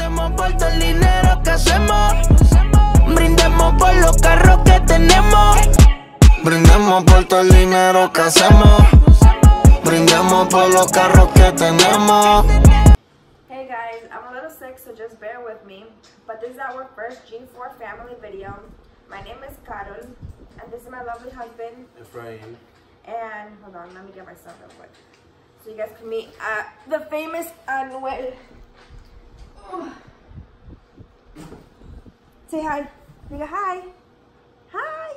Brindemos por todo el dinero que hacemos. Brindemos por los carros que tenemos. Brindemos por todo el dinero que hacemos. Brindemos por los carros que tenemos. Hey guys, I'm a little sick, so just bear with me. But this is our first G4 family video. My name is Carol, and this is my lovely husband, Efrain. And hold on, let me get myself real quick, so you guys can meet the famous Anuel. Say hi. Diga hi. Hi.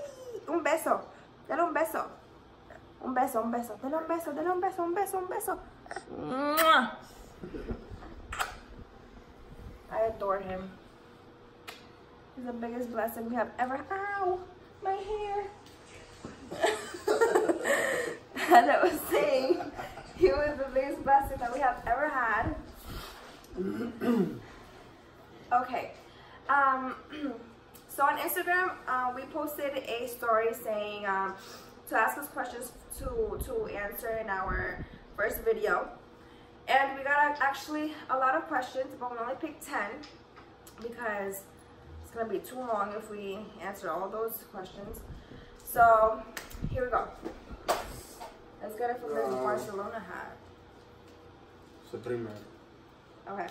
Un beso. Dale un beso. Un beso, un beso. Dale un beso, dale un beso, un beso, un beso. Mwah. I adore him. He's the biggest blessing we have ever. Ow, my hair. As I was saying, he was the biggest blessing that we have ever had. Okay. So on Instagram, we posted a story saying to ask us questions to answer in our first video. And we got actually a lot of questions, but we only picked 10 because it's going to be too long if we answer all those questions. So here we go. Let's get it from this Barcelona hat. Su primer. Okay.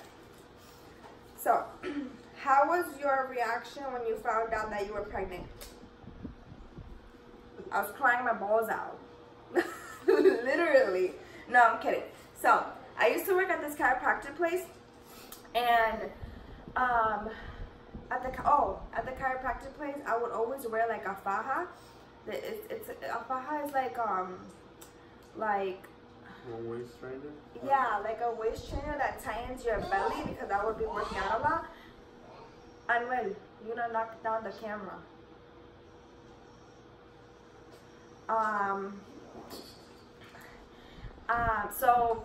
So, how was your reaction when you found out that you were pregnant? I was crying my balls out. Literally. No, I'm kidding. So, I used to work at this chiropractic place, and at the chiropractic place, I would always wear like a faja. A faja is like one waist trainer? Yeah, like a waist trainer that tightens your belly, because I would be working out a lot. Anuel, you're gonna knock down the camera. So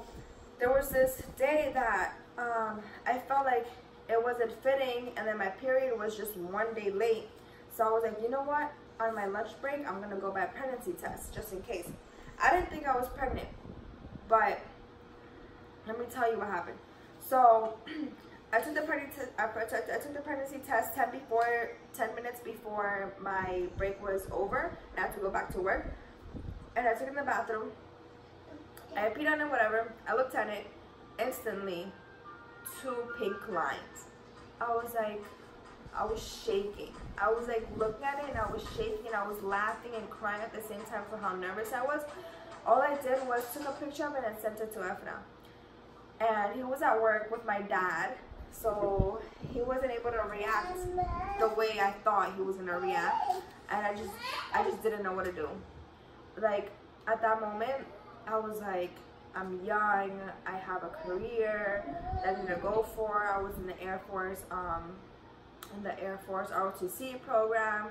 there was this day that I felt like it wasn't fitting, and then my period was just one day late. So I was like, you know what? On my lunch break, I'm gonna go buy a pregnancy test just in case. I didn't think I was pregnant, but let me tell you what happened. So I took the pregnancy test 10 minutes before my break was over, and I had to go back to work. And I took it in the bathroom. I peed on it, whatever. I looked at it. Instantly, 2 pink lines. I was shaking. I was like looking at it, and I was shaking. I was laughing and crying at the same time for how nervous I was. All I did was took a picture of it and sent it to Efna. And he was at work with my dad, so he wasn't able to react the way I thought he was gonna react. And I just didn't know what to do. Like at that moment, I was like, I'm young, I have a career that I'm gonna go for. I was in the Air Force, ROTC program,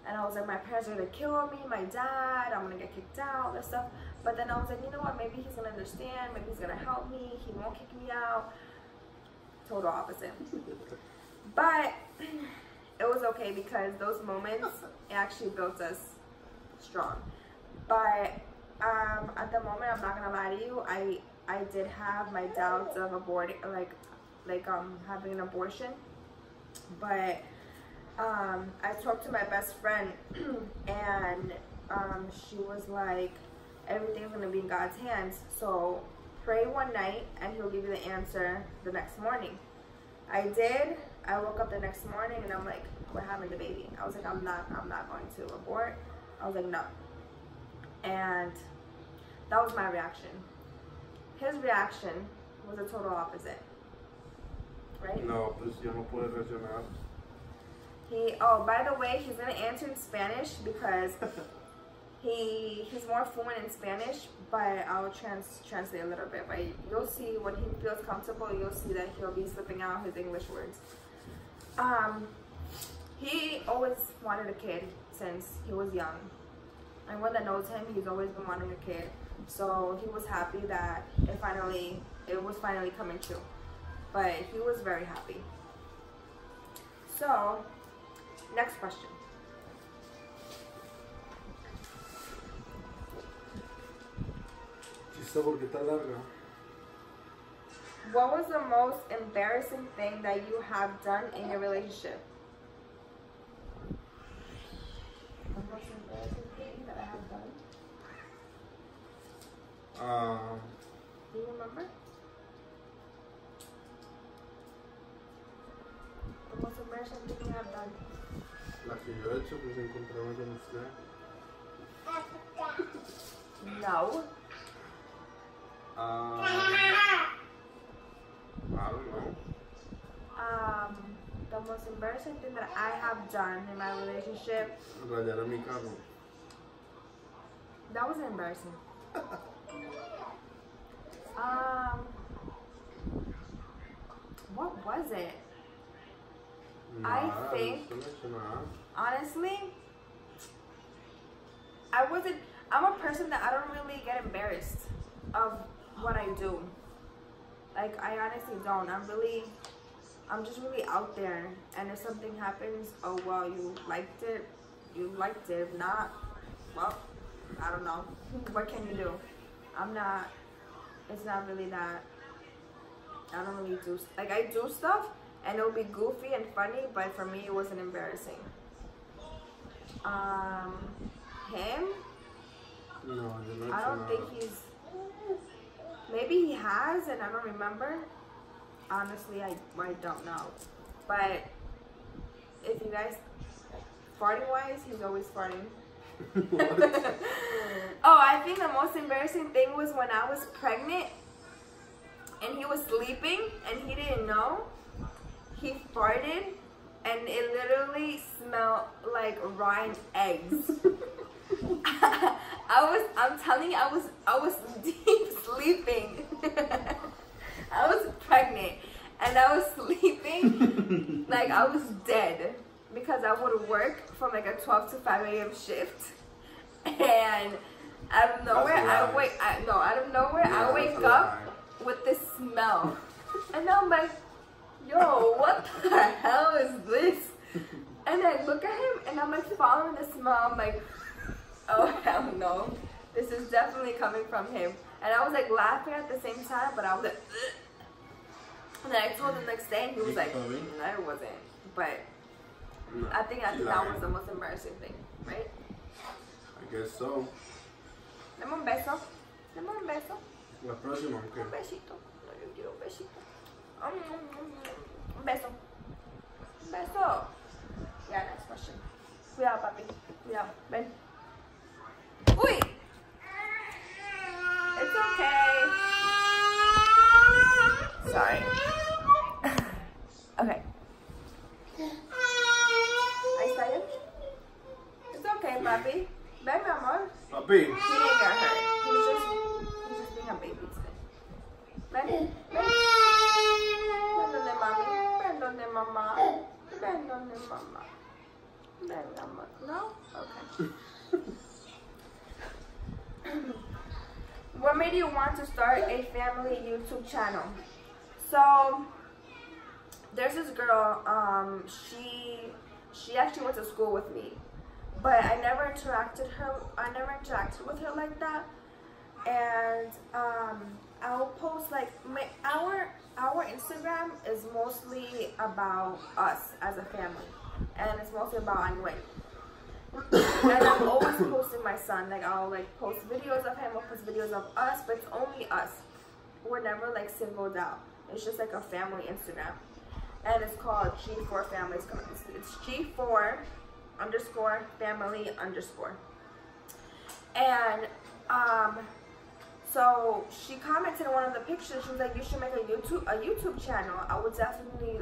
and I was like, my parents are gonna kill me, my dad, I'm gonna get kicked out, this stuff. But then I was like, you know what, maybe he's gonna understand, maybe he's gonna help me, he won't kick me out. Total opposite. But it was okay, because those moments actually built us strong. But at the moment, I'm not gonna lie to you, I did have my doubts of aborting, having an abortion. But I talked to my best friend, and she was like, everything's gonna be in God's hands, so pray one night and he'll give you the answer the next morning. I did. I woke up the next morning and I'm like, we're having the baby. I was like, I'm not going to abort. I was like, no. And that was my reaction. His reaction was a total opposite. Right? No, pues yo no puedo reaccionar. Oh, by the way, he's gonna answer in Spanish because he's more fluent in Spanish, but I'll translate a little bit. But you'll see when he feels comfortable, you'll see that he'll be slipping out his English words. He always wanted a kid since he was young. Anyone that knows him, he's always been wanting a kid. So he was happy that it was finally coming true. But he was very happy. So, next question. ¿Chista porque está larga? What was the most embarrassing thing that you have done in your relationship? The most embarrassing thing that I have done? Do you remember? The most embarrassing thing you have done? La que yo he hecho, pues encontrarme con usted. No. I don't know. The most embarrassing thing that I have done in my relationship. Rayar a mi carro. That wasn't embarrassing. What was it? I think, honestly, I'm a person that I don't really get embarrassed of what I do. Like, I honestly don't. I'm just really out there. And if something happens, oh, well, you liked it. If not, well, I don't know. What can you do? It's not really that. I don't really do, like, I do stuff and it'll be goofy and funny, but for me it wasn't embarrassing. Him? No, I don't think he's, maybe he has and I don't remember. Honestly, I don't know. But if you guys, farting wise, he's always farting. Oh, I think the most embarrassing thing was when I was pregnant and he was sleeping and he didn't know. He farted and it literally smelled like rotten eggs. I'm telling you, I was deep sleeping. I was pregnant and I was sleeping like I was dead because I would work from like a 12 to 5 a.m. shift, and out of nowhere I wake up with this smell, and I'm like, yo, what the hell is this? And I look at him and I'm like following the smell. I'm like, oh hell no, this is definitely coming from him. And I was like laughing at the same time, but I was like, ugh. And then I told him the next day and he was like, no, it wasn't. But I think that was the most embarrassing thing, right? I guess so. Dame un beso. Dame un beso. La próxima, ¿qué? Un besito. No, yo quiero un besito. Un beso. Un beso. Yeah, next question. Cuidado, papi. Cuidado. Ven. Uy! It's okay. Sorry. Okay. Ahí está bien. It's okay, papi. Ven, mi amor. Papi. He didn't get hurt. He's just being a baby today. Ven. Ven. Ven donde mami. Ven donde mamá. Ven donde mamá. Ven, amor. No? Okay. What made you want to start a family YouTube channel? So there's this girl, she actually went to school with me, but I never interacted with her like that. And I'll post like our Instagram is mostly about us as a family, and it's mostly about Anwen. And I'm always posting my son. Like, I'll like post videos of him, I'll post videos of us, but it's only us. We're never like singled out. It's just like a family Instagram, and it's called G4 Family. It's G4_family_. And so she commented on one of the pictures. She was like, "You should make a YouTube channel. I would definitely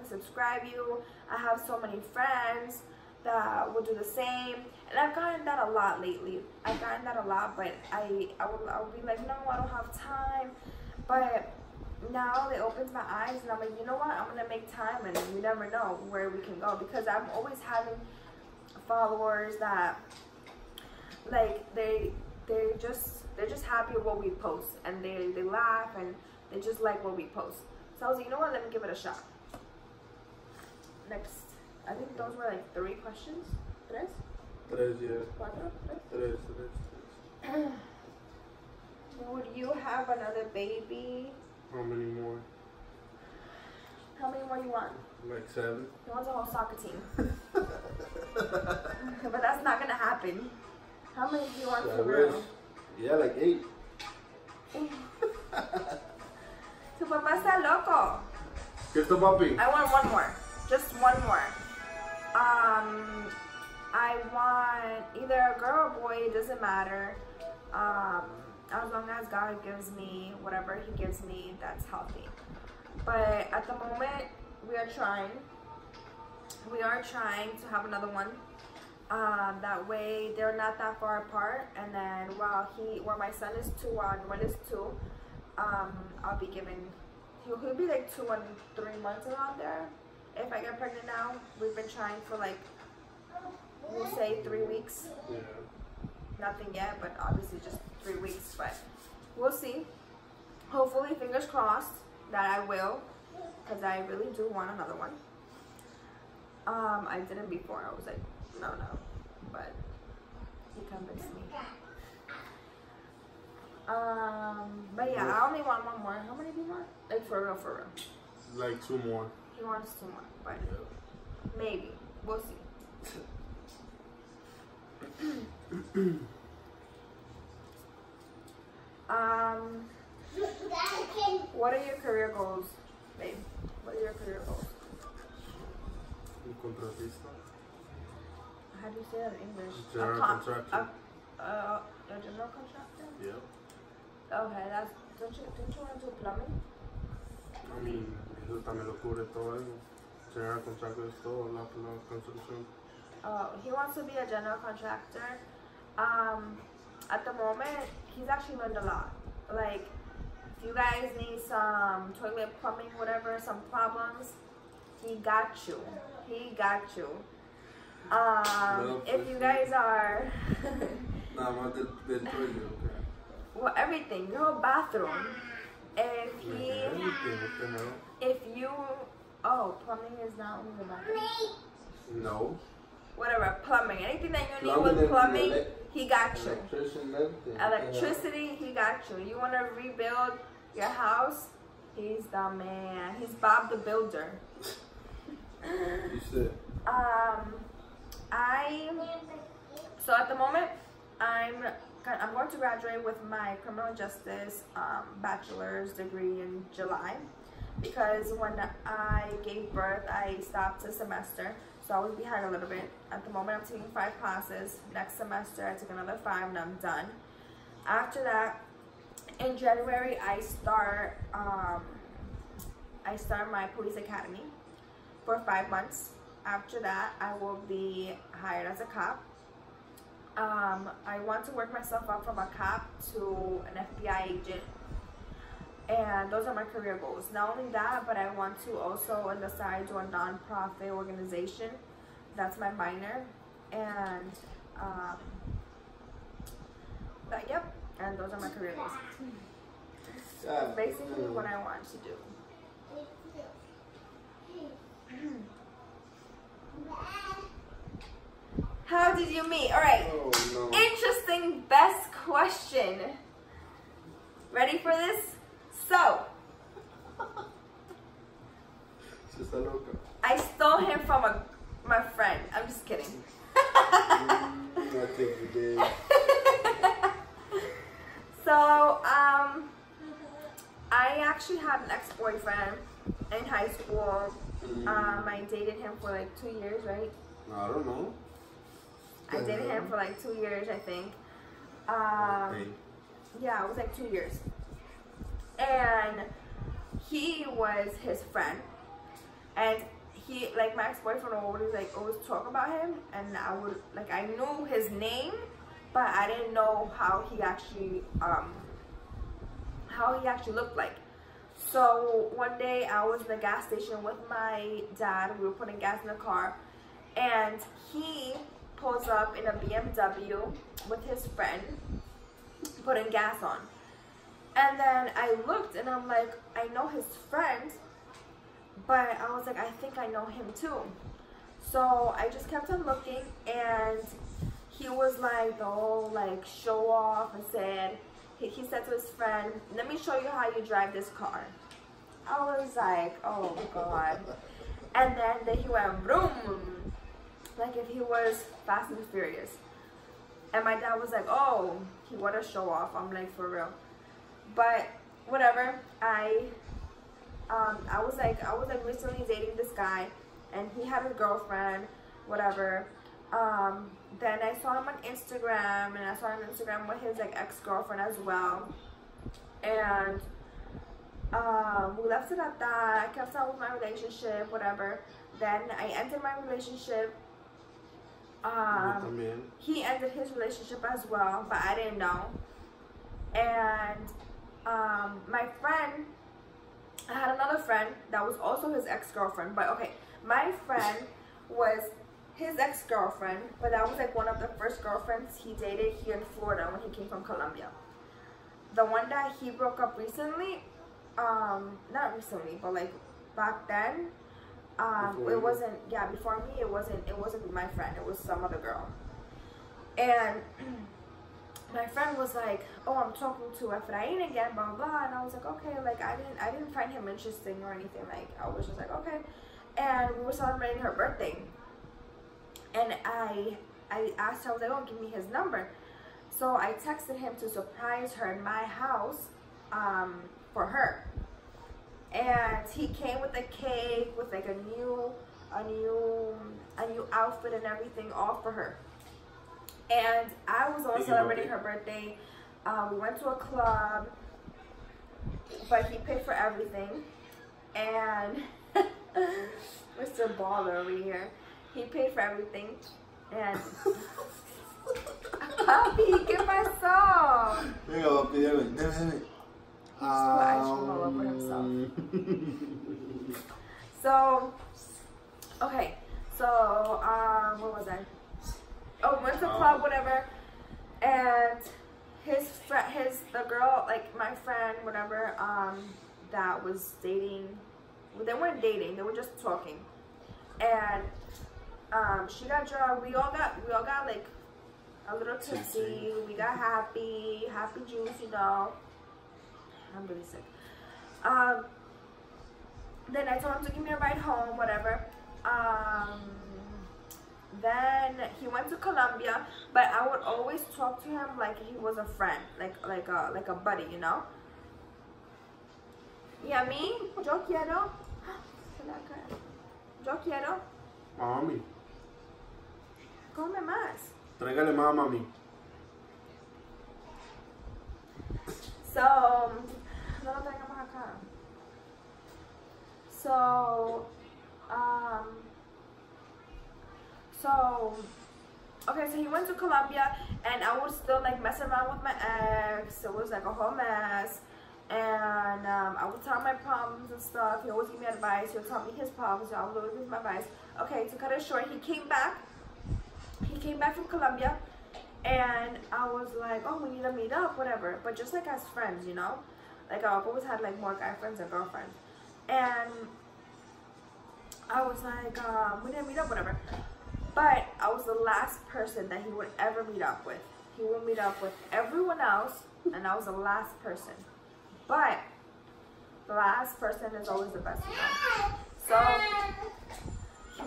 subscribe you. I have so many friends that will do the same." And I've gotten that a lot lately. But I would be like, no, I don't have time. But now it opens my eyes, and I'm like, you know what? I'm gonna make time, and you never know where we can go, because I'm always having followers that like they're just happy with what we post, and they laugh and they just like what we post. So I was like, you know what? Let me give it a shot. Next. I think those were like 3 questions. Tres, yeah. Cuatro, Tres. Would you have another baby How many more? How many more you want? Like 7. He wants a whole soccer team. But that's not gonna happen. How many do you want for real? Yeah, like 8. Tu papá está loco. ¿Qué está, papi? I want one more. Just one more. I want either a girl or boy, it doesn't matter. As long as God gives me whatever He gives me that's healthy. But at the moment, we are trying to have another one. That way they're not that far apart. And then while my son is 2, while Noel is 2, I'll be giving, he'll be like 2 and 3 months around there. If I get pregnant now, we've been trying for like, we'll say 3 weeks. Yeah. Nothing yet, but obviously just 3 weeks, but we'll see. Hopefully, fingers crossed that I will, because I really do want another one. I didn't before. I was like, no, but he convinced me. But yeah, I only want one more. How many do you want? Like for real, for real. Like 2 more. He wants 2 more, but maybe we'll see. What are your career goals, babe? What are your career goals? Un contratista. How do you say that in English? General contractor. A general contractor? Yep. Okay, that's, don't you want to do plumbing? I mean, eso también lo cubre todo eso. General contractor es todo, la construcción. He wants to be a general contractor. At the moment, he's actually learned a lot. Like, if you guys need some toilet plumbing, whatever, some problems, he got you. He got you. If you guys are... Nada más del toilet, okay. Well, everything, your whole bathroom. If you... Oh, plumbing is not only the bathroom. No. Whatever, plumbing. Anything that you need with plumbing, he got you. Electricity, he got you. You want to rebuild your house, he's the man. He's Bob the Builder. You said. So at the moment, I'm going to graduate with my criminal justice bachelor's degree in July, because when I gave birth, I stopped a semester. So I was behind a little bit. At the moment, I'm taking 5 classes. Next semester, I took another 5 and I'm done. After that, in January, I start my police academy for 5 months. After that, I will be hired as a cop. I want to work myself up from a cop to an FBI agent. And those are my career goals. Not only that, but I want to also on the side do a non-profit organization. That's my minor. And and those are my career goals. That's basically what I want to do. How did you meet? All right. Oh, no. Interesting best question. Ready for this? So, I stole him from my friend. I'm just kidding. I think you did. So, I actually had an ex-boyfriend in high school. I dated him for like 2 years, right? I don't know. I dated him for like 2 years, I think. Yeah, it was like 2 years. And he was his friend, and he, like, my ex-boyfriend always talk about him, and I knew his name, but I didn't know how he actually looked like. So one day I was in the gas station with my dad. We were putting gas in the car, and he pulls up in a BMW with his friend, putting gas on. And then I looked and I'm like, I know his friend, but I was like, I think I know him too. So I just kept on looking, and he was like the whole like show off and said he said to his friend, let me show you how you drive this car. I was like, oh God. And then he went vroom, like if he was Fast and Furious. And my dad was like, oh, he wanted to show off. I'm like, for real. But whatever, I was like recently dating this guy, and he had a girlfriend, whatever. Then I saw him on Instagram, and I saw him on Instagram with his like ex-girlfriend as well. And we left it at that. I kept on with my relationship, whatever. Then I ended my relationship. He ended his relationship as well, but I didn't know. And my friend, I had another friend that was also his ex-girlfriend. But okay, my friend was his ex-girlfriend, but that was like one of the first girlfriends he dated here in Florida when he came from Colombia. The one that he broke up recently, not recently, but like back then, it wasn't, yeah, before me, it wasn't my friend, it was some other girl. And my friend was like, oh, I'm talking to Efrain again, blah, blah, blah. And I was like, okay, like I didn't find him interesting or anything. Like, I was just like, okay. And we were celebrating her birthday. And I asked her, I was like, oh, give me his number. So I texted him to surprise her in my house for her. And he came with a cake, with like a new outfit and everything, all for her. And I was also celebrating her birthday. We went to a club, but he paid for everything. And Mr. Baller over here, he paid for everything. And Papi, get my song. Venga, papi, dame. Ice cream all over himself. So, okay. So, what was I? Oh, went to a club, whatever. And the girl, like my friend, whatever, that was dating. Well, they weren't dating. They were just talking. And she got drunk. We all got like a little tipsy. We got happy juice, you know. I'm really sick. Then I told him to give me a ride home, whatever. Then he went to Colombia, but I would always talk to him like he was a friend, like a buddy, you know. Y a mí, yo quiero. Mami. Come más. Tráigale más a mami. So, no lo traigamos acá. So, okay, so he went to Colombia, and I would still like mess around with my ex. It was like a whole mess. And I would tell him my problems and stuff. He always give me advice. He would tell me his problems. So I would always give him advice. Okay, to cut it short, he came back. He came back from Colombia, and I was like, oh, we need to meet up, whatever. But just like as friends, you know. Like I've always had like more guy friends than girlfriends. And I was like, we didn't meet up, whatever. But I was the last person that he would ever meet up with. He would meet up with everyone else, and I was the last person. But the last person is always the best, you know? So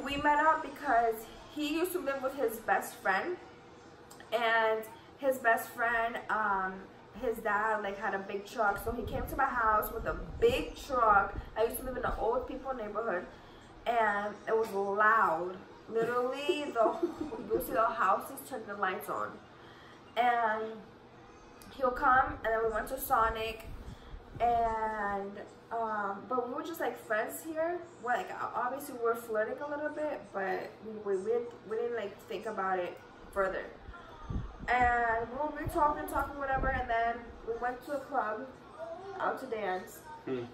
we met up because he used to live with his best friend, and his best friend, his dad like had a big truck, so he came to my house with a big truck. I used to live in an old people neighborhood, and it was loud. Literally, you see the houses turn the lights on, and he'll come, and then we went to Sonic. And but we were just like friends here. Well, like obviously we were flirting a little bit, but we didn't like think about it further. And we were talking whatever, and then we went to a club out to dance. We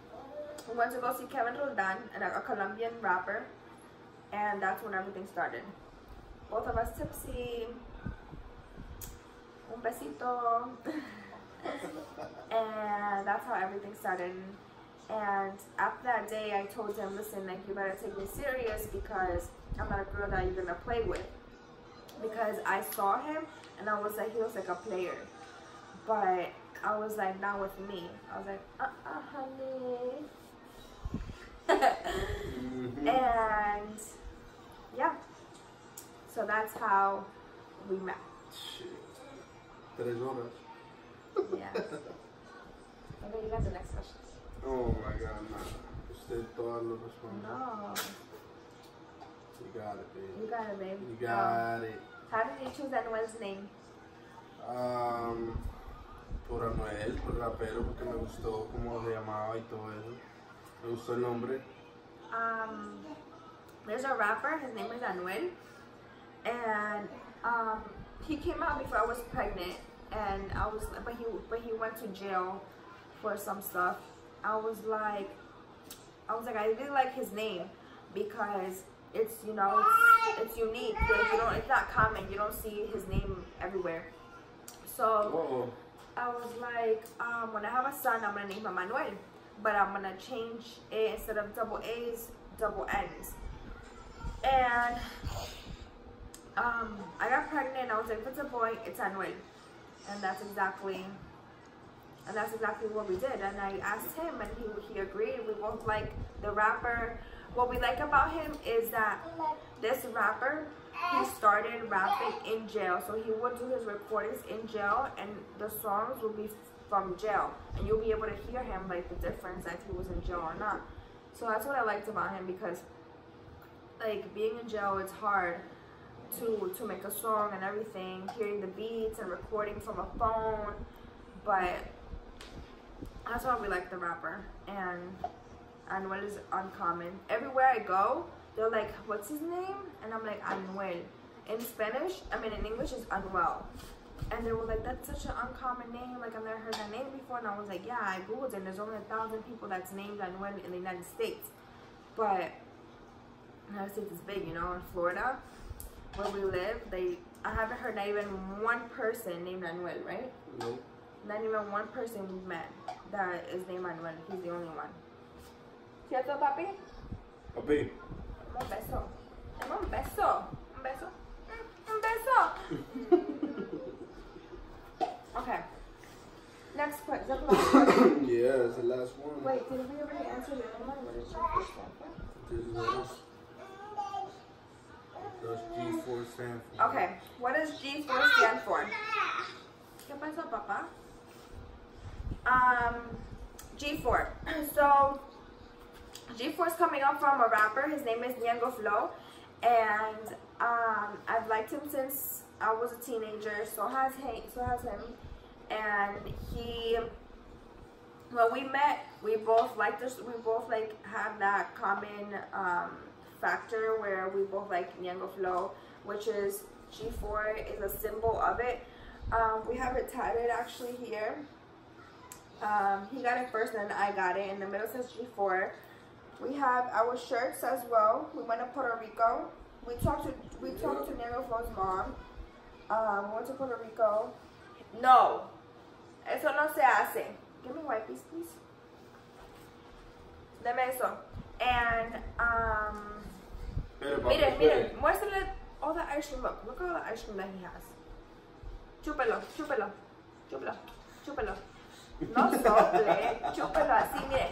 went to go see Kevin Roldan, and a Colombian rapper, and that's when everything started. Both of us tipsy. Un besito. And that's how everything started. And after that day, I told him, listen, like, you better take me serious, because I'm not a girl that you're gonna play with. Because I saw him, and I was like, he was like a player. But I was like, not with me. I was like, honey. And yeah, so that's how we met. Shit. 3 horas. Yeah. Okay, you got the next question. Oh my God, nah. Usted todas lo responde. No. You got it, babe. You got it, babe. You got it. How did you choose Anuel's name? Por Anuel, por rapero, porque me gustó cómo se llamaba y todo eso. Me gustó el nombre. There's a rapper, his name is Anuel, and he came out before I was pregnant, and but he went to jail for some stuff. I was like, I really like his name because it's, you know, it's unique. Like, it's not common. You don't see his name everywhere. So I was like, when I have a son, I'm gonna name him Manuel, but I'm gonna change it, instead of double A's, double N's. And I got pregnant, and I was like, if it's a boy, it's Anuel, and that's exactly what we did. And I asked him, and he agreed. We both like the rapper. What we like about him is that this rapper, he started rapping in jail, so he would do his recordings in jail, and the songs will be from jail, and you'll be able to hear him, like the difference if he was in jail or not. So that's what I liked about him, because like being in jail, it's hard to make a song and everything, hearing the beats and recording from a phone, but that's why we like the rapper. And Anuel is uncommon. Everywhere I go, they're like, what's his name? And I'm like, Anuel. In Spanish, in English, is Anuel. And they were like, that's such an uncommon name. Like, I've never heard that name before. And I was like, yeah, I Googled it, and there's only 1,000 people that's named Anuel in the United States. But the United States is big, you know. In Florida, where we live, I haven't heard not even one person named Anuel, right? Nope. Not even one person we've met that is named Anuel. He's the only one. ¿Cierto, papi? Papi. Un beso. Dame un beso. Un beso. Un beso. Okay. Next question. That's the last question. Yeah, that's the last one. Wait, did we already answer the other one? What is G4 stand for? Does G4 stand for? Okay. What does G4 stand for? ¿Qué pasó, papá? G4. So G4 is coming up from a rapper. His name is Ñengo Flow, and I've liked him since I was a teenager. So has him. And when we met, we both liked this. We both have that common factor where we both like Ñengo Flow, which is G4 is a symbol of it. We have it tatted actually here. He got it first, and then I got it. In the middle says G4. We have our shirts as well. We went to Puerto Rico. We talked to Ñengo Flow's mom. We went to Puerto Rico. No, eso no se hace. Give me wipes, please. Deme eso. And miren, muéstrale all the ice cream. Look at all the ice cream that he has. Chúpelo, chúpelo, chúpelo, chúpelo. No sople, chúpelo así, mire.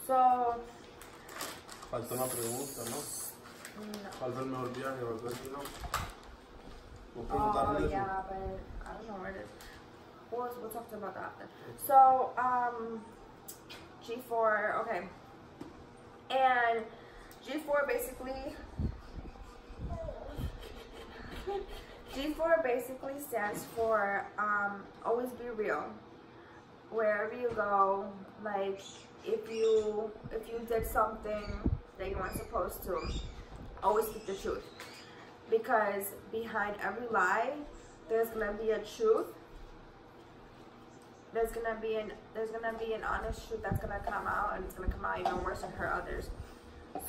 So. Falta una pregunta, ¿no? No. Falta el mejor viaje, o algo así, ¿no? Oh, yeah, but I don't know where it is. We'll talk about that after. So, G4, okay. And G4 basically stands for always be real. Wherever you go, like if you did something that you weren't supposed to, always speak the truth. Because behind every lie, there's gonna be a truth. There's gonna be an honest truth that's gonna come out, and it's gonna come out even worse and hurt others.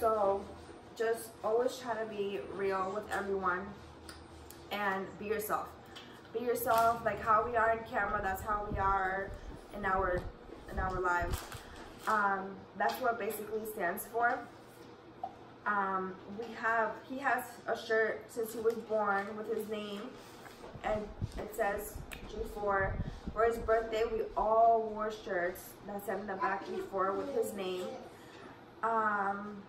So just always try to be real with everyone and be yourself. Be yourself, like how we are in camera, that's how we are in our lives. That's what basically stands for. He has a shirt since he was born with his name, and it says G4. For his birthday, we all wore shirts that said in the back G4 with his name. And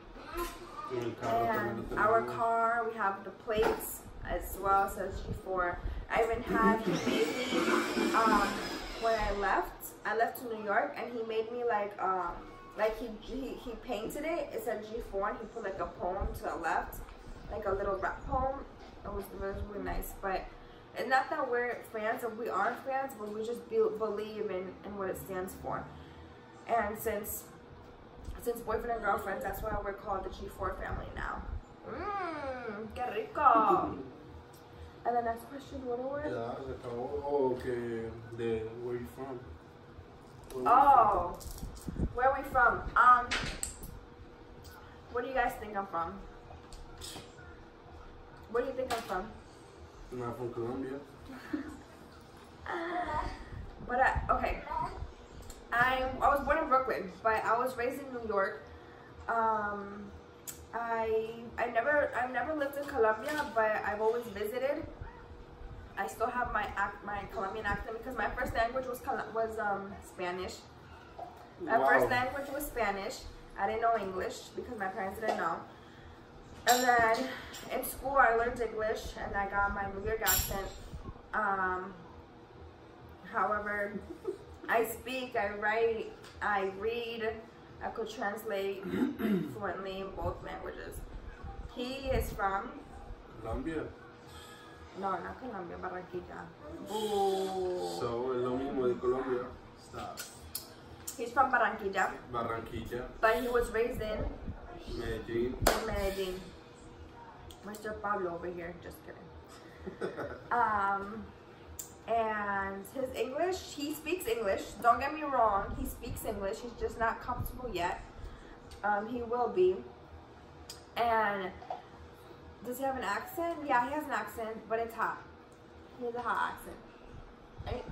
our car, we have the plates as well, says G4. I even had, he made me, when I left to New York, and he made me like he painted it. It said G4, and he put like a poem to the left, like a little rap poem. It was really nice. But it's not that we're fans, or we are fans, but we just believe in what it stands for. And since boyfriend and girlfriends, that's why we're called the G4 family now. Que rico. And the next question, what are we? Oh, okay. Where you from? Where are we from? Where do you guys think I'm from? Where do you think I'm from? I'm not from Colombia. But okay. I was born in Brooklyn, but I was raised in New York. I've never lived in Colombia, but I've always visited. I still have my Colombian accent because my first language was Spanish. My first language was Spanish. I didn't know English because my parents didn't know. And then in school I learned English and I got my New York accent. However, I speak, I write, I read, I could translate fluently in both languages. He is from Colombia. No, not Colombia, Barranquilla. Ooh. So, es lo mismo de Colombia. Stop. He's from Barranquilla. Barranquilla. But he was raised in Medellin. Medellin. Mr. Pablo over here, just kidding. And his English, he speaks English. Don't get me wrong, he speaks English. He's just not comfortable yet. He will be. And does he have an accent? Yeah, he has an accent, but it's hot. He has a hot accent. Right?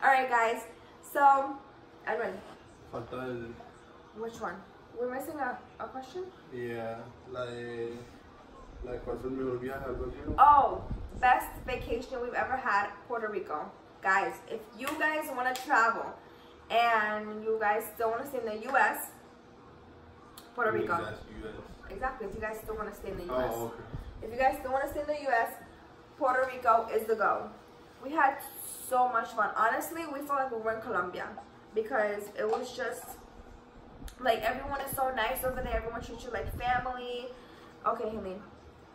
Alright, guys. So, Edwin. Which one? We're missing a question? Yeah, ¿cuál fue el mejor viaje? ¿Algo así, no? Oh, best vacation we've ever had, Puerto Rico. Guys, if you guys want to travel and you guys still want to stay in the U.S., Puerto Rico. Exactly, if you guys still want to stay in the U.S. Oh, okay. If you guys still want to stay in the U.S., Puerto Rico is the go. We had so much fun. Honestly, we felt like we were in Colombia because it was just, like, everyone is so nice over there. Everyone treats you like family. Okay, honey,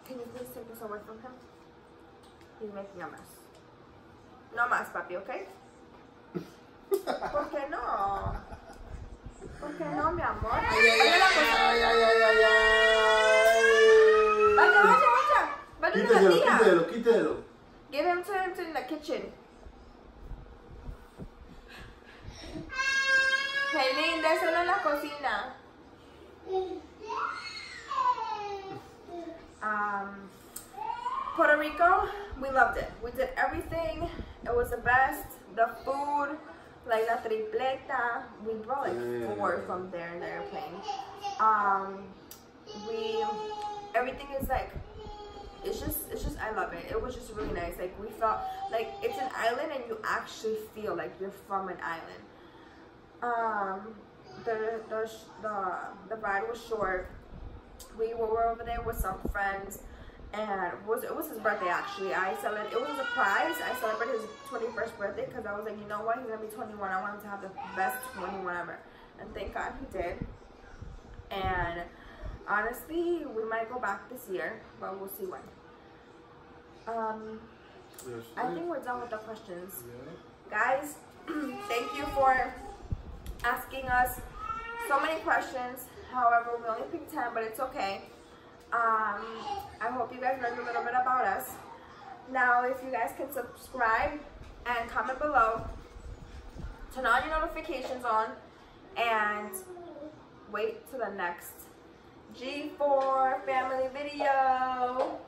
can you please take this away from him? He's making a mess. No más, papi, okay? ¿Por qué no? ¿Por qué no, mi amor? Vaya. Quítelo. Give him to in the kitchen. Helene, déselo en la cocina. Puerto Rico, we loved it. We did everything. It was the best. The food, like la tripleta. We brought like 4 from there in the airplane. Everything is like, it's just, I love it. It was just really nice. Like, we felt like it's an island and you actually feel like you're from an island. The ride was short. We were over there with some friends, and it was his birthday actually. It was a surprise. I celebrated his 21st birthday because I was like, you know what, he's gonna be 21. I want him to have the best 21 ever, and thank God he did. And honestly, we might go back this year, but we'll see when. I think we're done with the questions. Guys, thank you for asking us so many questions. However, we only picked 10, but it's okay. I hope you guys learned a little bit about us. Now, if you guys can subscribe and comment below, turn on your notifications on, and wait till the next G4 family video.